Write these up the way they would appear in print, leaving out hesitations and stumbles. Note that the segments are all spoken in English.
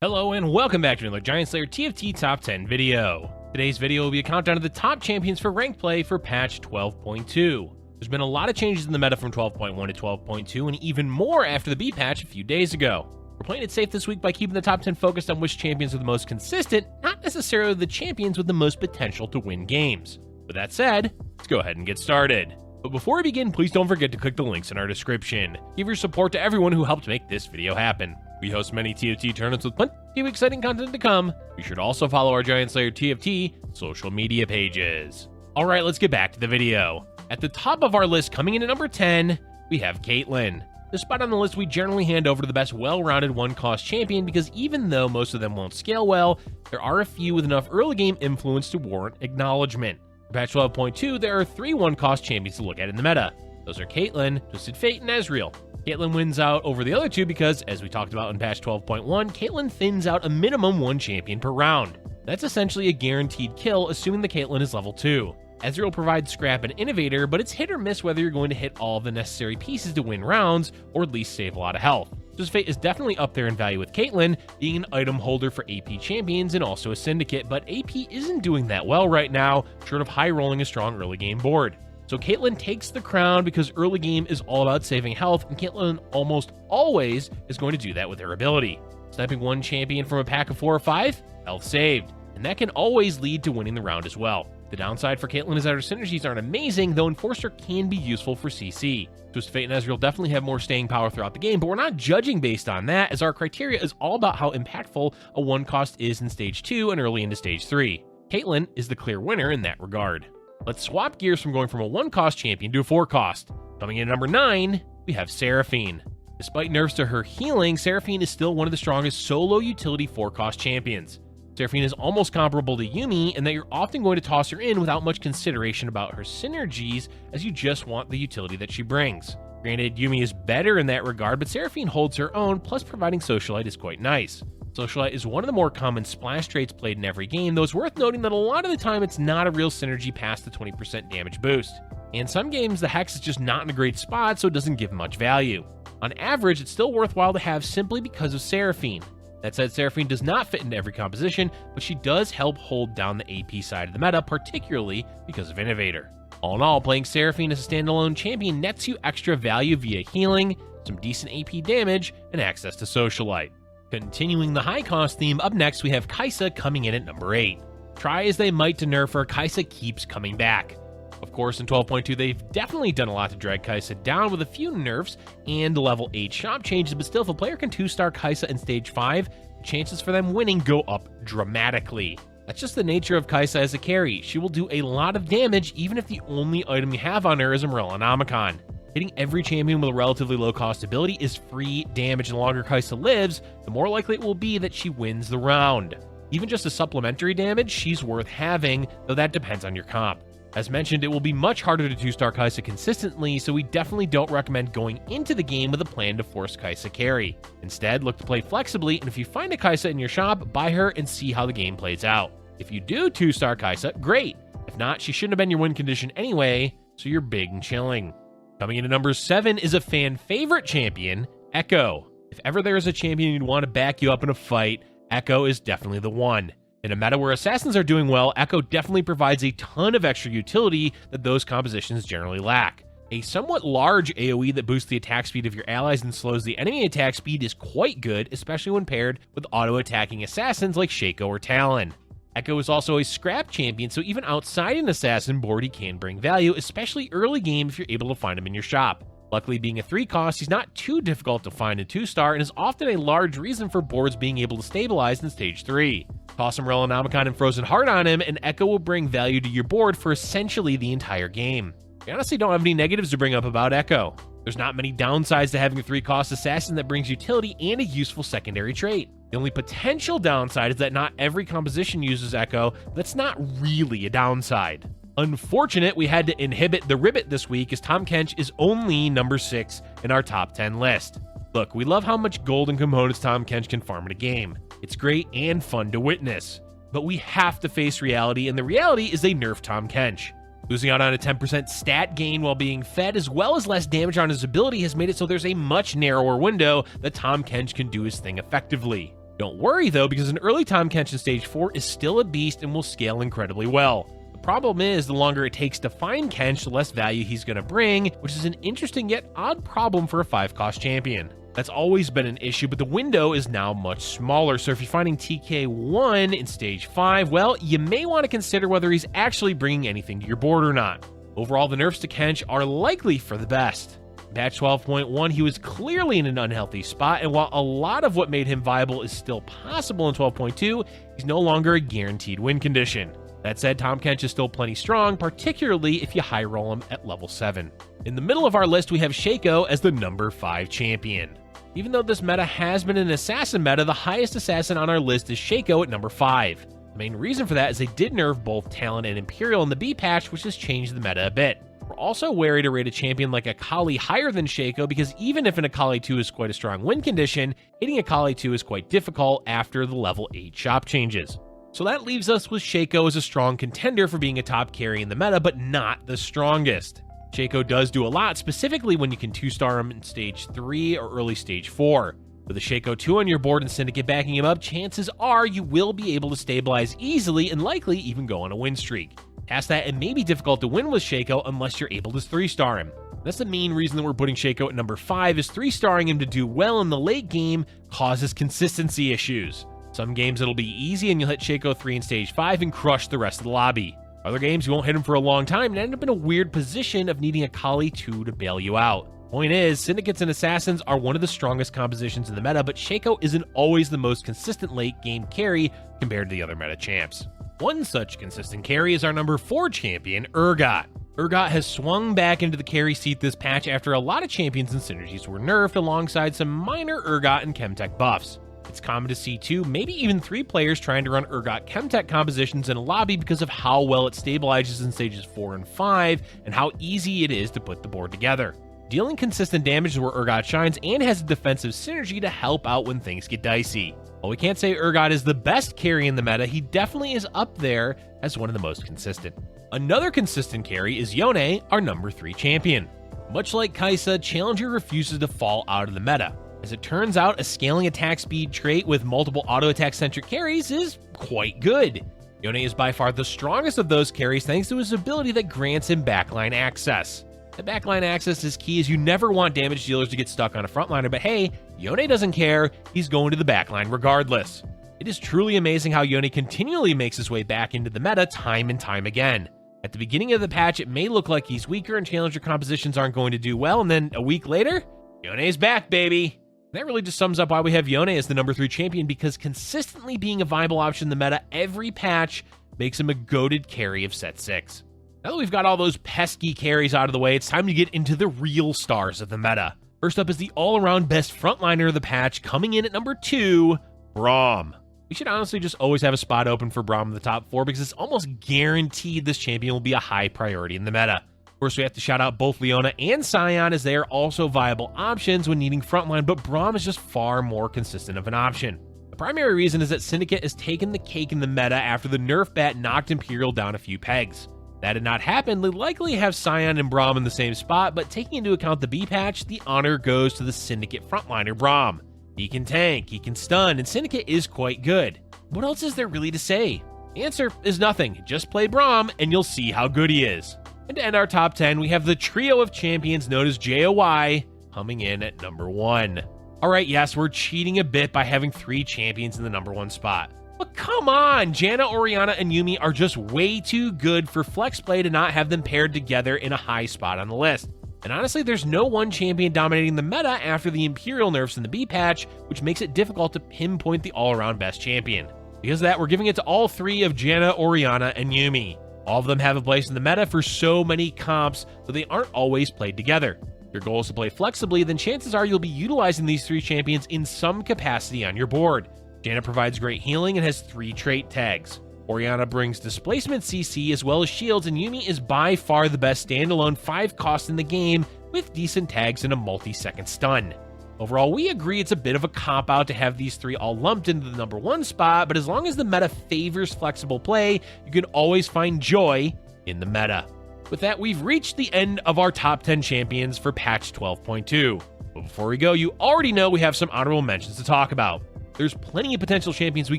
Hello and welcome back to another Giant Slayer TFT Top 10 video. Today's video will be a countdown of the top champions for ranked play for patch 12.2. There's been a lot of changes in the meta from 12.1 to 12.2 and even more after the B patch a few days ago. We're playing it safe this week by keeping the top 10 focused on which champions are the most consistent, not necessarily the champions with the most potential to win games. With that said, let's go ahead and get started. But before we begin, please don't forget to click the links in our description. Give your support to everyone who helped make this video happen. We host many TFT tournaments with plenty of exciting content to come. Be sure to also follow our Giant Slayer TFT social media pages. Alright, let's get back to the video. At the top of our list, coming in at number 10, we have Caitlyn. This spot on the list we generally hand over to the best well-rounded one-cost champion because even though most of them won't scale well, there are a few with enough early game influence to warrant acknowledgement. For patch 12.2, there are 3 one-cost champions to look at in the meta. Those are Caitlyn, Twisted Fate, and Ezreal. Caitlyn wins out over the other two because, as we talked about in patch 12.1, Caitlyn thins out a minimum 1 champion per round. That's essentially a guaranteed kill, assuming the Caitlyn is level 2. Ezreal provides scrap and innovator, but it's hit or miss whether you're going to hit all of the necessary pieces to win rounds, or at least save a lot of health. Twisted Fate is definitely up there in value with Caitlyn, being an item holder for AP champions and also a syndicate, but AP isn't doing that well right now, short of high rolling a strong early game board. So Caitlyn takes the crown because early game is all about saving health, and Caitlyn almost always is going to do that with her ability. Sniping 1 champion from a pack of 4 or 5, health saved, and that can always lead to winning the round as well. The downside for Caitlyn is that her synergies aren't amazing, though Enforcer can be useful for CC. Twisted Fate and Ezreal definitely have more staying power throughout the game, but we're not judging based on that, as our criteria is all about how impactful a 1-cost is in Stage 2 and early into Stage 3. Caitlyn is the clear winner in that regard. Let's swap gears from going from a 1-cost champion to a 4-cost. Coming in at number 9, we have Seraphine. Despite nerfs to her healing, Seraphine is still one of the strongest solo utility 4-cost champions. Seraphine is almost comparable to Yumi in that you're often going to toss her in without much consideration about her synergies, as you just want the utility that she brings. Granted, Yumi is better in that regard, but Seraphine holds her own, plus providing Socialite is quite nice. Socialite is one of the more common splash traits played in every game, though it's worth noting that a lot of the time it's not a real synergy past the 20% damage boost. In some games, the Hex is just not in a great spot, so it doesn't give much value. On average, it's still worthwhile to have simply because of Seraphine. That said, Seraphine does not fit into every composition, but she does help hold down the AP side of the meta, particularly because of Innovator. All in all, playing Seraphine as a standalone champion nets you extra value via healing, some decent AP damage, and access to Socialite. Continuing the high-cost theme, up next we have Kaisa coming in at number 8. Try as they might to nerf her, Kaisa keeps coming back. Of course, in 12.2, they've definitely done a lot to drag Kaisa down with a few nerfs and level 8 shop changes, but still, if a player can 2-star Kaisa in Stage 5, the chances for them winning go up dramatically. That's just the nature of Kaisa as a carry. She will do a lot of damage even if the only item you have on her is Umbrellonomicon. Hitting every champion with a relatively low-cost ability is free damage, and the longer Kaisa lives, the more likely it will be that she wins the round. Even just a supplementary damage, she's worth having, though that depends on your comp. As mentioned, it will be much harder to 2-star Kaisa consistently, so we definitely don't recommend going into the game with a plan to force Kaisa carry. Instead, look to play flexibly, and if you find a Kaisa in your shop, buy her and see how the game plays out. If you do 2-star Kaisa, great. If not, she shouldn't have been your win condition anyway, so you're big and chilling. Coming in at number 7 is a fan favorite champion, Echo. If ever there is a champion you'd want to back you up in a fight, Echo is definitely the one. In a meta where assassins are doing well, Echo definitely provides a ton of extra utility that those compositions generally lack. A somewhat large AoE that boosts the attack speed of your allies and slows the enemy attack speed is quite good, especially when paired with auto-attacking assassins like Shaco or Talon. Echo is also a scrap champion, so even outside an assassin board he can bring value, especially early game if you're able to find him in your shop. Luckily, being a 3-cost, he's not too difficult to find in 2-star and is often a large reason for boards being able to stabilize in Stage 3. Toss Umbrellonomicon and Frozen Heart on him, and Echo will bring value to your board for essentially the entire game. I honestly don't have any negatives to bring up about Echo. There's not many downsides to having a 3-cost assassin that brings utility and a useful secondary trait. The only potential downside is that not every composition uses Echo. That's not really a downside. Unfortunate, we had to inhibit the ribbit this week as Tahm Kench is only number 6 in our top 10 list. Look, we love how much gold and components Tahm Kench can farm in a game. It's great and fun to witness. But we have to face reality, and the reality is they nerfed Tahm Kench. Losing out on a 10% stat gain while being fed, as well as less damage on his ability, has made it so there's a much narrower window that Tahm Kench can do his thing effectively. Don't worry though, because an early time Kench in Stage 4 is still a beast and will scale incredibly well. The problem is, the longer it takes to find Kench, the less value he's going to bring, which is an interesting yet odd problem for a 5-cost champion. That's always been an issue, but the window is now much smaller, so if you're finding TK1 in Stage 5, well, you may want to consider whether he's actually bringing anything to your board or not. Overall, the nerfs to Kench are likely for the best. In patch 12.1, he was clearly in an unhealthy spot, and while a lot of what made him viable is still possible in 12.2, he's no longer a guaranteed win condition. That said, Tahm Kench is still plenty strong, particularly if you high roll him at level 7. In the middle of our list, we have Shaco as the number 5 champion. Even though this meta has been an assassin meta, the highest assassin on our list is Shaco at number 5. The main reason for that is they did nerf both Talon and Imperial in the B patch, which has changed the meta a bit. We're also wary to rate a champion like Akali higher than Shaco, because even if an Akali 2 is quite a strong win condition, hitting Akali 2 is quite difficult after the level 8 shop changes. So that leaves us with Shaco as a strong contender for being a top carry in the meta, but not the strongest. Shaco does do a lot, specifically when you can 2-star him in Stage 3 or early Stage 4. With a Shaco 2 on your board and Syndicate backing him up, chances are you will be able to stabilize easily and likely even go on a win streak. Past that, it may be difficult to win with Shaco unless you're able to 3-star him. That's the main reason that we're putting Shaco at number 5, is 3-starring him to do well in the late game causes consistency issues. Some games it'll be easy and you'll hit Shaco 3 in Stage 5 and crush the rest of the lobby. Other games you won't hit him for a long time and end up in a weird position of needing Akali 2 to bail you out. Point is, Syndicates and Assassins are one of the strongest compositions in the meta, but Shaco isn't always the most consistent late game carry compared to the other meta champs. One such consistent carry is our number 4 champion, Urgot. Urgot has swung back into the carry seat this patch after a lot of champions and synergies were nerfed alongside some minor Urgot and Chemtech buffs. It's common to see 2, maybe even 3 players trying to run Urgot Chemtech compositions in a lobby because of how well it stabilizes in stages 4 and 5 and how easy it is to put the board together. Dealing consistent damage is where Urgot shines and has a defensive synergy to help out when things get dicey. While we can't say Urgot is the best carry in the meta, he definitely is up there as one of the most consistent. Another consistent carry is Yone, our number 3 champion. Much like Kaisa, Challenger refuses to fall out of the meta. As it turns out, a scaling attack speed trait with multiple auto-attack centric carries is quite good. Yone is by far the strongest of those carries thanks to his ability that grants him backline access. The backline access is key, as you never want damage dealers to get stuck on a frontliner, but hey, Yone doesn't care, he's going to the backline regardless. It is truly amazing how Yone continually makes his way back into the meta time and time again. At the beginning of the patch, it may look like he's weaker and Challenger compositions aren't going to do well, and then a week later, Yone's back, baby! That really just sums up why we have Yone as the number 3 champion, because consistently being a viable option in the meta every patch makes him a goated carry of set 6. Now that we've got all those pesky carries out of the way, it's time to get into the real stars of the meta. First up is the all-around best frontliner of the patch, coming in at number 2, Braum. We should honestly just always have a spot open for Braum in the top 4 because it's almost guaranteed this champion will be a high priority in the meta. Of course, we have to shout out both Leona and Sion, as they are also viable options when needing frontline, but Braum is just far more consistent of an option. The primary reason is that Syndicate has taken the cake in the meta after the nerf bat knocked Imperial down a few pegs. That did not happen, they likely have Sion and Braum in the same spot, but taking into account the B patch, the honor goes to the Syndicate frontliner Braum. He can tank, he can stun, and Syndicate is quite good. What else is there really to say? The answer is nothing, just play Braum and you'll see how good he is. And to end our top 10, we have the trio of champions known as JOY coming in at number 1. Alright, yes, we're cheating a bit by having 3 champions in the number 1 spot. But come on, Janna, Orianna, and Yuumi are just way too good for flex play to not have them paired together in a high spot on the list. And honestly, there's no one champion dominating the meta after the Imperial nerfs in the B patch, which makes it difficult to pinpoint the all-around best champion. Because of that, we're giving it to all 3 of Janna, Orianna, and Yuumi. All of them have a place in the meta for so many comps, so they aren't always played together. If your goal is to play flexibly, then chances are you'll be utilizing these 3 champions in some capacity on your board. Janna provides great healing and has 3 trait tags. Orianna brings displacement CC as well as shields, and Yuumi is by far the best standalone 5 cost in the game with decent tags and a multi-second stun. Overall, we agree it's a bit of a cop-out to have these 3 all lumped into the number 1 spot, but as long as the meta favors flexible play, you can always find joy in the meta. With that, we've reached the end of our top 10 champions for patch 12.2. But before we go, you already know we have some honorable mentions to talk about. There's plenty of potential champions we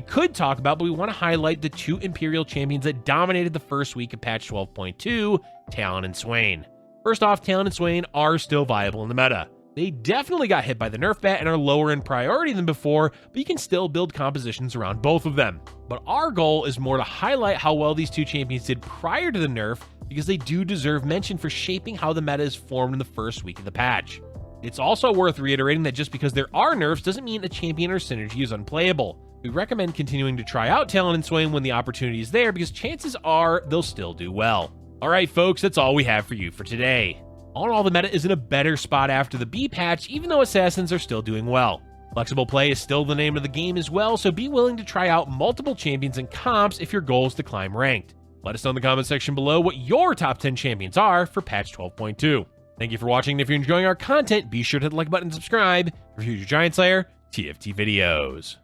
could talk about, but we want to highlight the 2 Imperial champions that dominated the first week of patch 12.2, Talon and Swain. First off, Talon and Swain are still viable in the meta. They definitely got hit by the nerf bat and are lower in priority than before, but you can still build compositions around both of them. But our goal is more to highlight how well these 2 champions did prior to the nerf, because they do deserve mention for shaping how the meta is formed in the first week of the patch. It's also worth reiterating that just because there are nerfs doesn't mean a champion or synergy is unplayable. We recommend continuing to try out Talon and Swain when the opportunity is there, because chances are they'll still do well. Alright folks, that's all we have for you for today. All in all, the meta is in a better spot after the B patch, even though assassins are still doing well. Flexible play is still the name of the game as well, so be willing to try out multiple champions and comps if your goal is to climb ranked. Let us know in the comment section below what your top 10 champions are for patch 12.2. Thank you for watching, and if you're enjoying our content, be sure to hit the like button and subscribe for future Giant Slayer TFT videos.